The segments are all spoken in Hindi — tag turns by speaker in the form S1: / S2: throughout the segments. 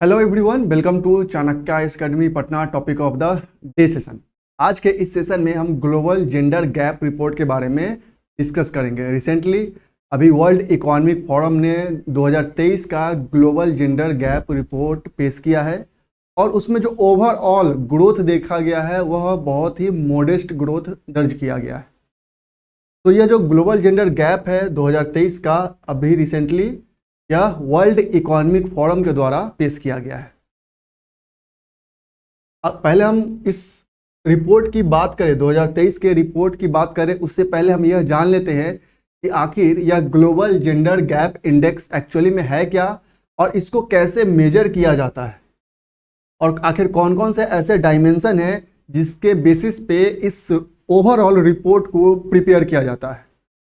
S1: Hello everyone, welcome to Chanakya Academy Patna. Topic of the day session. आज के इस सेशन में हम ग्लोबल जेंडर गैप रिपोर्ट के बारे में डिस्कस करेंगे। रिसेंटली अभी वर्ल्ड इकोनॉमिक फोरम ने 2023 का ग्लोबल जेंडर गैप रिपोर्ट पेश किया है और उसमें जो ओवरऑल ग्रोथ देखा गया है वह बहुत ही मॉडेस्ट ग्रोथ दर्ज किया गया है। तो यह जो ग्लोबल जेंडर गैप है 2023 का, अभी रिसेंटली यह वर्ल्ड इकोनॉमिक फोरम के द्वारा पेश किया गया है। अब पहले हम इस रिपोर्ट की बात करें, 2023 के रिपोर्ट की बात करें, उससे पहले हम यह जान लेते हैं कि आखिर यह global gender gap index actually में है क्या और इसको कैसे मेजर किया जाता है और आखिर कौन कौन से ऐसे डायमेंशन हैं जिसके बेसिस पे इस ओवरऑल रिपोर्ट को प्रिपेयर किया जाता है।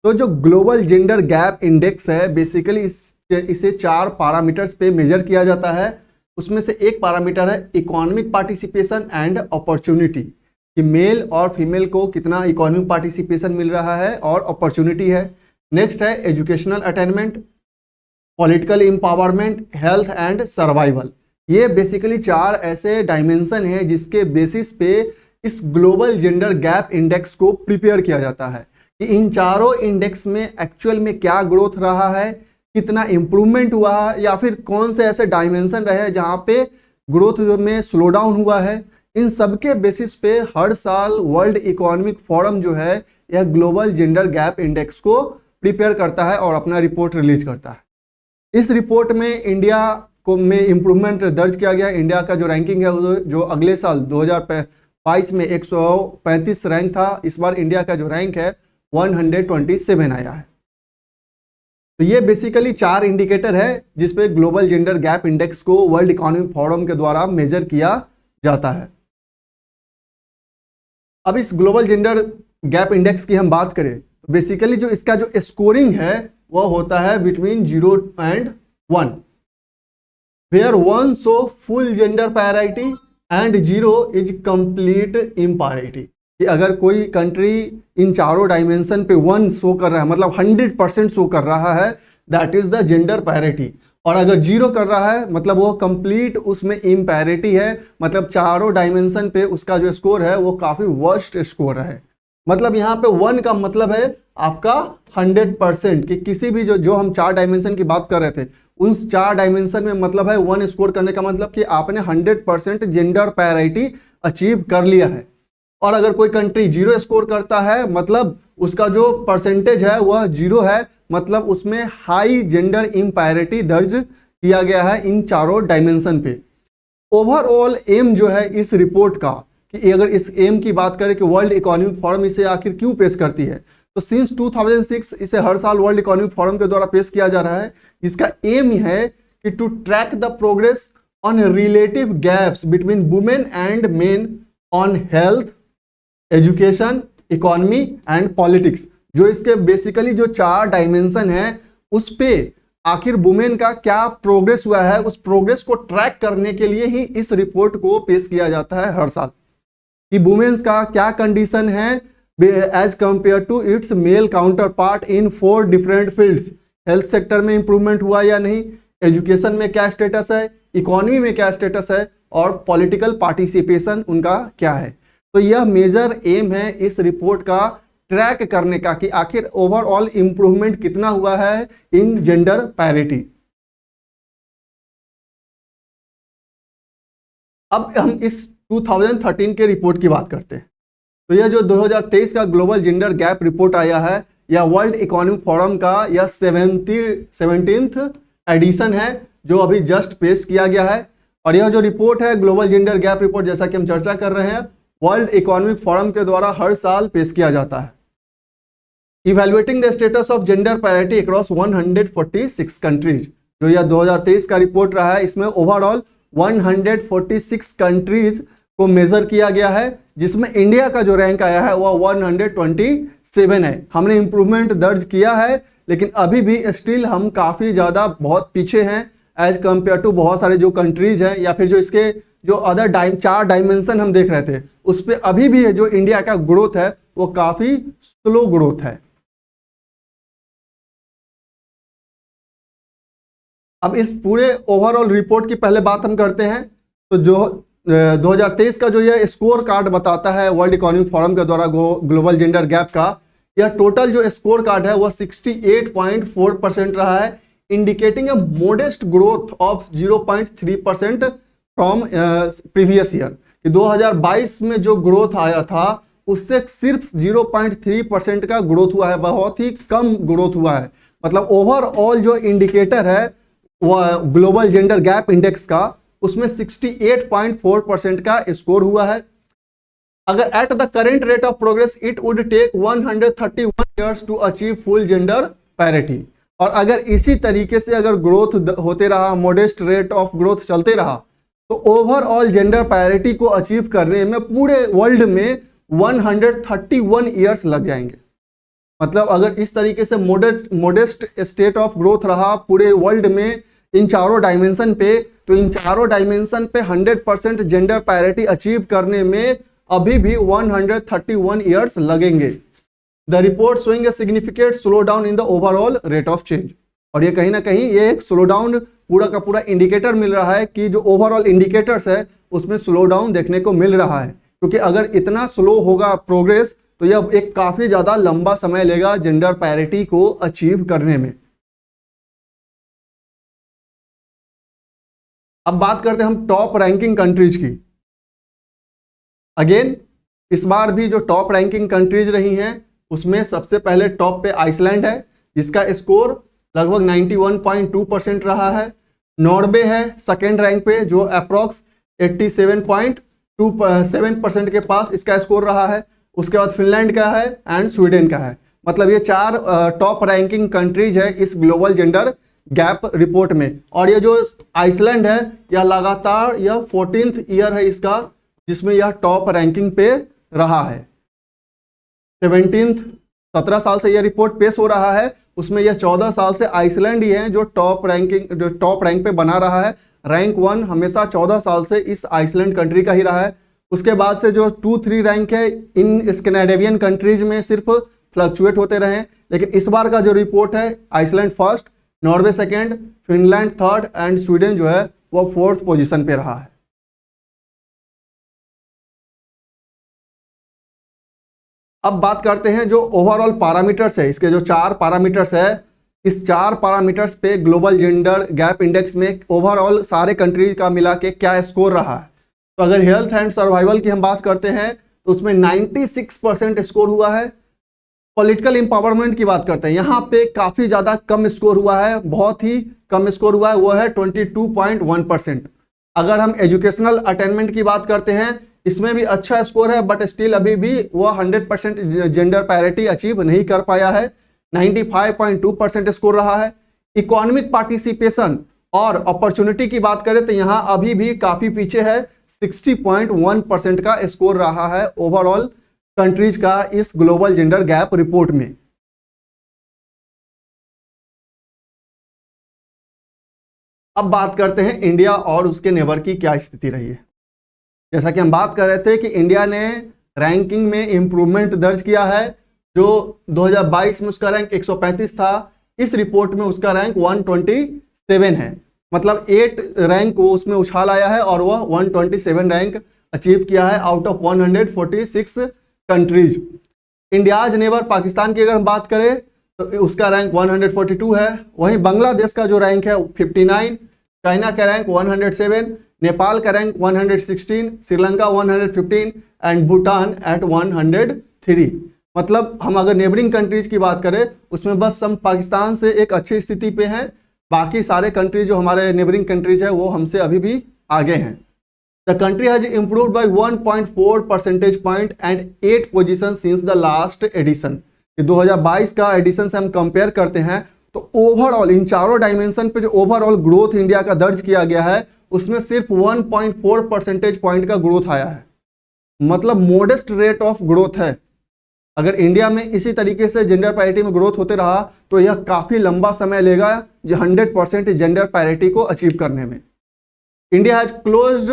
S1: तो जो ग्लोबल जेंडर गैप इंडेक्स है, बेसिकली इसे 4 पैरामीटर्स पे मेजर किया जाता है। उसमें से एक पैरामीटर है इकोनॉमिक पार्टिसिपेशन एंड अपॉर्चुनिटी, कि मेल और फीमेल को कितना इकोनॉमिक पार्टिसिपेशन मिल रहा है और अपॉर्चुनिटी है। नेक्स्ट है educational attainment, political empowerment, health and survival. ये बेसिकली 4 ऐसे डायमेंशन हैं जिसके बेसिस पे इस ग्लोबल जेंडर गैप इंडेक्स को प्रिपेयर किया जाता है कि इन चारों इंडेक्स में एक्चुअल में क्या ग्रोथ रहा है, कितना इंप्रूवमेंट हुआ है, या फिर कौन से ऐसे डायमेंशन रहे जहां पे ग्रोथ में स्लो डाउन हुआ है। इन सब के बेसिस पे हर साल वर्ल्ड इकोनॉमिक फोरम जो है यह ग्लोबल जेंडर गैप इंडेक्स को प्रिपेयर करता है और अपना रिपोर्ट रिलीज करता है। इस रिपोर्ट में इंडिया को में इम्प्रूवमेंट दर्ज किया गया। इंडिया का जो रैंकिंग है जो अगले साल 2022 में 135 रैंक था, इस बार इंडिया का जो रैंक है 127 आया है। तो ये बेसिकली 4 इंडिकेटर है जिसपे ग्लोबल जेंडर गैप इंडेक्स को वर्ल्ड इकोनॉमिक फोरम के द्वारा मेजर किया जाता है। अब इस ग्लोबल जेंडर गैप इंडेक्स की हम बात करें तो बेसिकली जो इसका जो स्कोरिंग है वह होता है between 0 and 1, where 1 show full gender parity and 0 is complete imparity. कि अगर कोई कंट्री इन चारों डायमेंशन पे 1 शो कर रहा है, मतलब 100% शो कर रहा है, that is the gender parity. और अगर 0 कर रहा है मतलब वो कंप्लीट उसमें इम्पैरिटी है, मतलब चारों डायमेंशन पे उसका जो स्कोर है वो काफी वर्स्ट स्कोर है। मतलब यहाँ पे 1 का मतलब है आपका 100%, कि किसी भी जो हम 4 डायमेंशन की बात कर रहे थे उन 4 डायमेंशन में मतलब है 1 स्कोर करने का मतलब कि आपने 100% जेंडर पैरिटी अचीव कर लिया है। और अगर कोई कंट्री 0 स्कोर करता है मतलब उसका जो परसेंटेज है वह 0 है, मतलब उसमें हाई जेंडर इम्पैरिटी दर्ज किया गया है इन चारों डायमेंशन पे। ओवरऑल एम जो है इस रिपोर्ट का, कि अगर इस एम की बात करें कि वर्ल्ड इकोनॉमिक फोरम इसे आखिर क्यों पेश करती है, तो सिंस 2006 इसे हर साल वर्ल्ड इकोनॉमिक फोरम के द्वारा पेश किया जा रहा है। इसका एम है कि to track the progress on relative gaps between women and men on health, education, economy and politics. जो इसके बेसिकली जो 4 डायमेंशन है उस पे आखिर वुमेन का क्या प्रोग्रेस हुआ है, उस प्रोग्रेस को ट्रैक करने के लिए ही इस रिपोर्ट को पेश किया जाता है हर साल, कि वुमेन्स का क्या कंडीशन है as compare to its male counterpart in 4 different fields. Health sector में इंप्रूवमेंट हुआ या नहीं, एजुकेशन में क्या स्टेटस है, इकोनॉमी में क्या स्टेटस है, और पॉलिटिकल पार्टिसिपेशन उनका क्या है। तो यह मेजर एम है इस रिपोर्ट का ट्रैक करने का कि आखिर ओवरऑल इंप्रूवमेंट कितना हुआ है इन जेंडर पैरिटी। अब हम इस 2013 के रिपोर्ट की बात करते हैं। तो यह जो 2023 का ग्लोबल जेंडर गैप रिपोर्ट आया है, यह वर्ल्ड इकोनॉमिक फोरम का यह 17th एडिशन है जो अभी जस्ट पेश किया गया है। और यह जो रिपोर्ट है ग्लोबल जेंडर गैप रिपोर्ट, जैसा कि हम चर्चा कर रहे हैं, वर्ल्ड इकोनॉमिक फोरम के द्वारा हर साल पेश किया जाता है। Evaluating the status of gender parity across 146 countries, जो यह 2023 का रिपोर्ट रहा है, इसमें ओवरऑल 146 कंट्रीज को मेजर किया गया है, जिसमें इंडिया का जो रैंक आया है वह 127 है। हमने इंप्रूवमेंट दर्ज किया है लेकिन अभी भी स्टिल हम काफी ज्यादा बहुत पीछे हैं एज कंपेयर टू बहुत सारे जो कंट्रीज हैं, या फिर जो इसके जो अदर 4 डायमेंशन हम देख रहे थे उस पर अभी भी जो इंडिया का ग्रोथ है वो काफी स्लो ग्रोथ है। अब इस पूरे ओवरऑल रिपोर्ट की पहले बात हम करते हैं। तो जो 2023 का जो यह स्कोर कार्ड बताता है वर्ल्ड इकोनॉमिक फोरम के द्वारा ग्लोबल जेंडर गैप का, यह टोटल जो स्कोर कार्ड है वह 68.4% रहा है, indicating A modest growth of 0.3% from previous year. कि 2022 में जो ग्रोथ आया था उससे सिर्फ 0.3% का ग्रोथ हुआ है, बहुत ही कम ग्रोथ हुआ है। मतलब ओवरऑल जो इंडिकेटर है वह ग्लोबल जेंडर गैप इंडेक्स का, उसमें 68.4% का स्कोर हुआ है। अगर at the current rate of progress it would take 131 years to achieve full gender parity. और अगर इसी तरीके से अगर ग्रोथ होते रहा, मॉडेस्ट रेट ऑफ ग्रोथ चलते रहा, तो ओवरऑल जेंडर पैरिटी को अचीव करने में पूरे वर्ल्ड में 131 ईयर्स लग जाएंगे। मतलब अगर इस तरीके से मॉडेस्ट स्टेट ऑफ ग्रोथ रहा पूरे वर्ल्ड में इन चारों डायमेंशन पे, तो इन चारों डायमेंशन पे 100% जेंडर पैरिटी अचीव करने में अभी भी 131 ईयर्स लगेंगे। The report showing a significant slow down in the overall rate of change. और ये कहीं ना कहीं ये एक स्लो डाउन पूरा का पूरा इंडिकेटर मिल रहा है कि जो ओवरऑल इंडिकेटर्स है उसमें स्लो डाउन देखने को मिल रहा है, क्योंकि अगर इतना स्लो होगा प्रोग्रेस तो यह एक काफी ज्यादा लंबा समय लेगा जेंडर पैरिटी को अचीव करने में। अब बात करते हैं हम टॉप रैंकिंग कंट्रीज की। अगेन इस बार भी जो टॉप रैंकिंग कंट्रीज रही हैं उसमें सबसे पहले टॉप पे आइसलैंड है, जिसका स्कोर लगभग 91.2% रहा है। नॉर्वे है सेकेंड रैंक पे, जो अप्रॉक्स 87.27% के पास इसका स्कोर रहा है। उसके बाद फिनलैंड का है एंड स्वीडन का है। मतलब ये चार टॉप रैंकिंग कंट्रीज है इस ग्लोबल जेंडर गैप रिपोर्ट में। और ये जो आइसलैंड है यह लगातार यह 14th ईयर है इसका जिसमें यह टॉप रैंकिंग पे रहा है। 17 साल से यह रिपोर्ट पेश हो रहा है, उसमें यह 14 साल से आइसलैंड ही है जो टॉप रैंक पे बना रहा है। रैंक 1 हमेशा 14 साल से इस आइसलैंड कंट्री का ही रहा है। उसके बाद से जो 2-3 रैंक है इन स्कैंडिनेवियन कंट्रीज में सिर्फ फ्लक्चुएट होते रहे, लेकिन इस बार का जो रिपोर्ट है Iceland first, Norway second, Finland third and Sweden जो है वह 4th पोजीशन पे रहा है। अब बात करते हैं जो ओवरऑल पैरामीटर्स है, इसके जो 4 पैरामीटर्स है, इस 4 पैरामीटर्स पे ग्लोबल जेंडर गैप इंडेक्स में ओवरऑल सारे कंट्रीज का मिला के क्या स्कोर रहा है। तो अगर हेल्थ एंड सर्वाइवल की हम बात करते हैं तो उसमें 96% स्कोर हुआ है। पॉलिटिकल एम्पावरमेंट की बात करते हैं, यहाँ पे काफी ज्यादा कम स्कोर हुआ है, बहुत ही कम स्कोर हुआ है, वो है 22.1%। अगर हम एजुकेशनल अटेनमेंट की बात करते हैं इसमें भी अच्छा स्कोर है, बट स्टिल अभी भी वह 100% जेंडर पैरिटी अचीव नहीं कर पाया है, 95.2% स्कोर रहा है। इकोनॉमिक पार्टिसिपेशन और अपॉर्चुनिटी की बात करें तो यहाँ अभी भी काफी पीछे है, 60.1% का स्कोर रहा है ओवरऑल कंट्रीज का इस ग्लोबल जेंडर गैप रिपोर्ट में। अब बात करते हैं इंडिया और उसके नेबर की क्या स्थिति रही है। जैसा कि हम बात कर रहे थे कि इंडिया ने रैंकिंग में इंप्रूवमेंट दर्ज किया है, जो 2022 में उसका रैंक 135 था, इस रिपोर्ट में उसका रैंक 127 है। मतलब 8 रैंक वो उसमें उछाल आया है और वह 127 रैंक अचीव किया है out of 146 countries. India's neighbour Pakistan की अगर हम बात करें तो उसका रैंक 142 है। वहीं बांग्लादेश का जो रैंक है 59, चाइना का रैंक 107, नेपाल का rank 116, Sri Lanka 115 and Bhutan at 103। मतलब हम अगर नेबरिंग कंट्रीज की बात करें उसमें बस हम पाकिस्तान से एक अच्छी स्थिति पे हैं, बाकी सारे कंट्री जो हमारे नेबरिंग कंट्रीज है वो हमसे अभी भी आगे हैं। The country has improved by 1.4 percentage point and 8 position since the last edition. 2022 का एडिशन से हम कंपेयर करते हैं तो ओवरऑल इन चारों डायमेंशन पे जो ओवरऑल ग्रोथ इंडिया का दर्ज किया गया है उसमें सिर्फ 1.4 परसेंटेज पॉइंट का ग्रोथ आया है। मतलब मोडेस्ट रेट ऑफ ग्रोथ है। अगर इंडिया में इसी तरीके से जेंडर पैरिटी में ग्रोथ होते रहा तो यह काफी लंबा समय लेगा 100% जेंडर पैरिटी को अचीव करने में। India has closed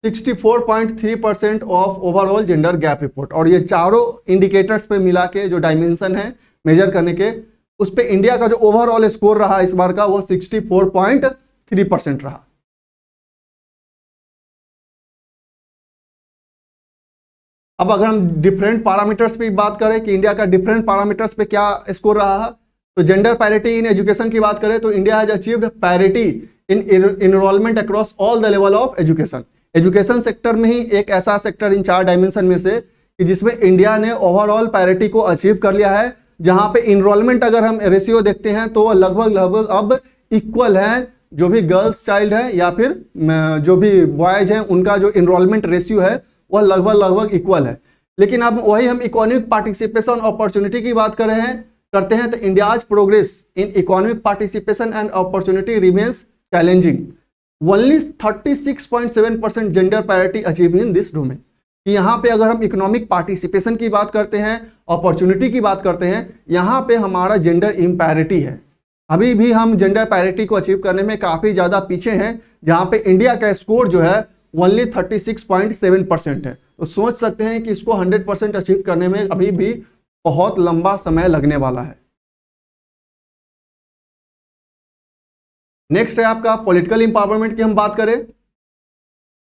S1: 64.3% of overall gender gap report. और ये चारों इंडिकेटर्स पे मिला के जो डायमेंशन है मेजर करने के, उस पे इंडिया का जो ओवरऑल स्कोर रहा इस बार का वो 64.3 3% रहा। अब अगर हम डिफरेंट पैरामीटर्स पे बात करें कि इंडिया का डिफरेंट पैरामीटर्स पे क्या स्कोर रहा है, तो जेंडर पैरिटी इन एजुकेशन की बात करें तो India has achieved parity in enrolment across all the level of education. Education sector में ही एक ऐसा सेक्टर इन 4 डायमेंशन में से कि जिसमें इंडिया ने ओवरऑल पैरिटी को अचीव कर लिया है, जहां पे इनरोलमेंट अगर हम रेशियो देखते हैं तो लगभग अब इक्वल है। जो भी गर्ल्स चाइल्ड है या फिर जो भी बॉयज हैं उनका जो इनरोलमेंट रेशियो है वह लगभग इक्वल है। लेकिन अब वही हम इकोनॉमिक पार्टिसिपेशन अपॉर्चुनिटी की बात करते हैं तो India's progress in economic participation and opportunity remains challenging. Only 36.7% gender parity achieve in this domain. यहाँ पे अगर हम इकोनॉमिक पार्टिसिपेशन की बात करते हैं, अपॉर्चुनिटी की बात करते हैं, यहाँ पे हमारा जेंडर इम्पैरिटी है। अभी भी हम जेंडर पैरिटी को अचीव करने में काफी ज्यादा पीछे हैं, जहाँ पे इंडिया का स्कोर जो है ओनली 36.7% है। तो सोच सकते हैं कि इसको 100% अचीव करने में अभी भी बहुत लंबा समय लगने वाला है। नेक्स्ट है आपका पॉलिटिकल इंपावरमेंट की हम बात करें।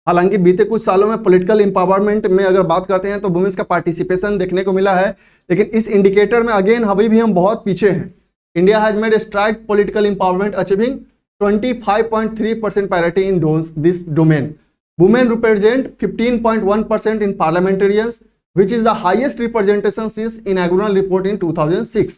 S1: हालांकि बीते कुछ सालों में पॉलिटिकल इंपावरमेंट में अगर बात करते हैं तो वुमेन्स का पार्टिसिपेशन देखने को मिला है, लेकिन इस इंडिकेटर में अगेन अभी भी हम बहुत पीछे हैं। India has made STRIDE political empowerment achieving 25.3% parity in this domain. Women represent 15.1% in parliamentarians, which is the highest representation since inaugural report in 2006।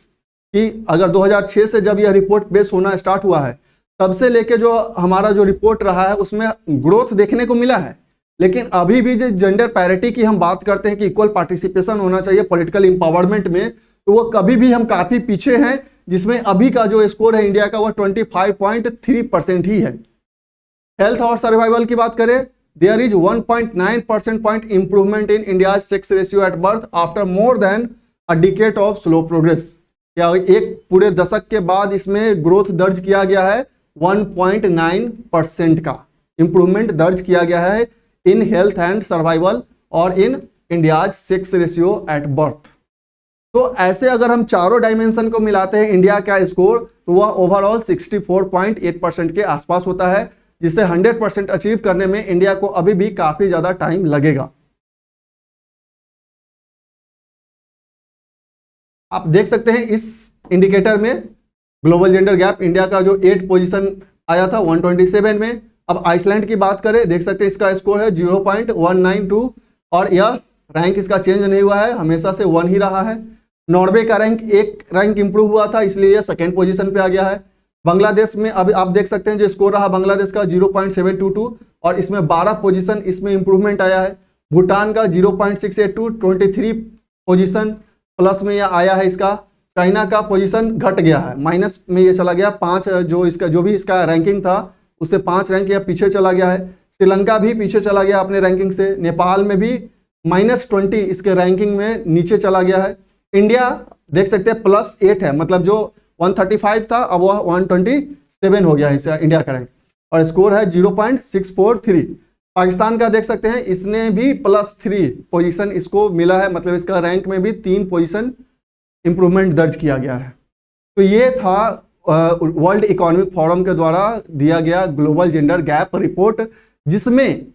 S1: कि अगर 2006 से जब यह रिपोर्ट बेस होना स्टार्ट हुआ है तब से लेके जो हमारा जो रिपोर्ट रहा है उसमें ग्रोथ देखने को मिला है। लेकिन अभी भी जो जेंडर पैरिटी की हम बात करते हैं कि इक्वल पार्टिसिपेशन होना चाहिए पॉलिटिकल इंपावरमेंट में, तो वो कभी भी हम काफी पीछे हैं, जिसमें अभी का जो स्कोर है इंडिया का वो 25.3% ही है। हेल्थ और सर्वाइवल की बात करें, there is 1.9 percentage point improvement in India's sex ratio at birth after more than a decade of slow progress। क्या एक पूरे दशक के बाद इसमें ग्रोथ दर्ज किया गया है, 1.9% का इंप्रूवमेंट दर्ज किया गया है इन हेल्थ एंड सर्वाइवल और in India's sex ratio at birth. तो ऐसे अगर हम चारों डायमेंशन को मिलाते हैं इंडिया का स्कोर तो वह ओवरऑल 64.8% के आसपास होता है, जिसे 100% अचीव करने में इंडिया को अभी भी काफी ज्यादा टाइम लगेगा। आप देख सकते हैं इस इंडिकेटर में ग्लोबल जेंडर गैप इंडिया का जो 8 पोजीशन आया था 127 में। अब आइसलैंड की बात करें, देख सकते हैं इसका स्कोर है 0.192 और यह रैंक इसका चेंज नहीं हुआ है, हमेशा से 1 ही रहा है। नॉर्वे का रैंक 1 रैंक इंप्रूव हुआ था, इसलिए यह 2nd पोजीशन पे आ गया है। बांग्लादेश में अब आप देख सकते हैं जो स्कोर रहा बांग्लादेश का 0.722 और इसमें 12 पोजीशन इसमें इंप्रूवमेंट आया है। भूटान का 0.682 23 पोजीशन प्लस में यह आया है इसका। चाइना का पोजीशन घट गया है, माइनस में ये चला गया 5, जो भी इसका रैंकिंग था उससे 5 रैंक यह पीछे चला गया है। श्रीलंका भी पीछे चला गया अपने रैंकिंग से। नेपाल में भी -20 इसके रैंकिंग में नीचे चला गया है। इंडिया देख सकते हैं +8 है, मतलब जो 135 था अब वह 127 हो गया है इंडिया का रैंक और स्कोर है 0.643। पाकिस्तान का देख सकते हैं इसने भी +3 पोजीशन इसको मिला है, मतलब इसका रैंक में भी 3 पोजीशन इंप्रूवमेंट दर्ज किया गया है। तो ये था वर्ल्ड इकोनॉमिक फोरम के द्वारा दिया गया ग्लोबल जेंडर गैप रिपोर्ट, जिसमें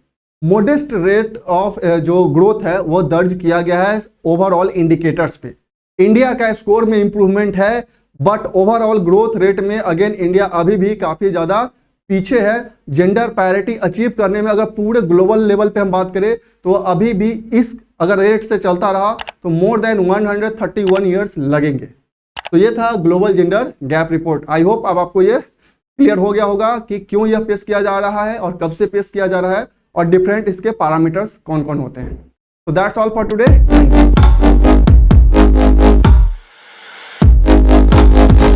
S1: मोडेस्ट रेट ऑफ जो ग्रोथ है वो दर्ज किया गया है ओवरऑल इंडिकेटर्स पे। इंडिया का स्कोर में इंप्रूवमेंट है, बट ओवरऑल ग्रोथ रेट में अगेन इंडिया अभी भी काफी ज्यादा पीछे है। जेंडर पैरिटी अचीव करने में अगर पूरे ग्लोबल लेवल पे हम बात करें तो अभी भी इस अगर रेट से चलता रहा तो मोर देन 131 ईयर्स लगेंगे। तो ये था global gender gap report. I hope अब आपको ये क्लियर हो गया होगा कि क्यों यह पेश किया जा रहा है और कब से पेश किया जा रहा है और डिफरेंट इसके पैरामीटर्स कौन कौन होते हैं। तो दैट्स ऑल फॉर टुडे।